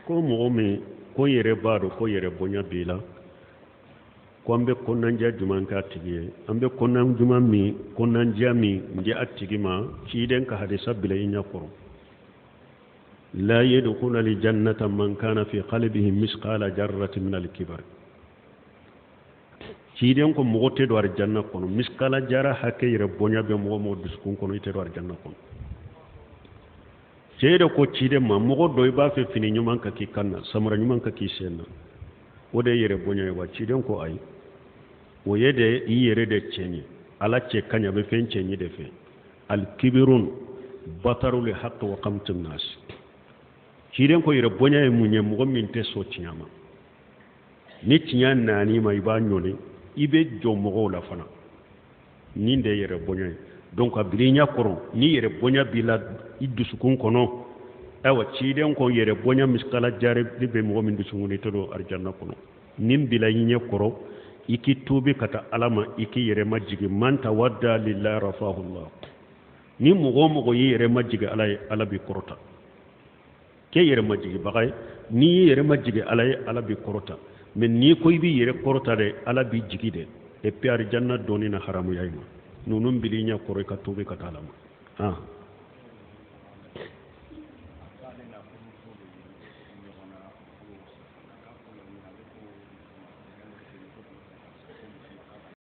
ko mo me ko yere baado ko yere bonya bila ko ambe konanja juman ka tigi ambe konan juman mi konan jami ndi attigi ma ciden ka hadisa bila inya ko la yadkhulu al jannata man kana fi qalbihi misqala jarratin min al kibar ciden ko mo te do ar janna ko misqala jara hakke yere bonya be mo duskun ko ite do ar janna ko cede ko ciden ma mo do ba fe fini nyuman ka ki kanna samara nyuman ka ki senna o de yere bonya wa ciden ko ay wo yede yere de cenyi ala ce kanya be fen cenyi de fe al kibirun batarul haqq wa qamtun nas ciden ko yere bonya e munye mo min te so tinyama ni tinya nani mai ba nyoni ibe jomo la fana ni de yere bonya donc abrinya koron ni yere bonya bila idusukun kono awa ciden ko yere bonya miskala jare be mo min dusunguni to do arjanna kono nim bila yinye koro iki tubi kata alama iki yere majigi manta wadda lillahi rafahullah ni mugo yere majigi alay alabi korota ke yere majigi bagay ni yere majigi alay alabi korota men ni koy bi yere korota de alabi jigi de e piar janna doni na haramu yayma nunum bilinya koro ka tubi kata alama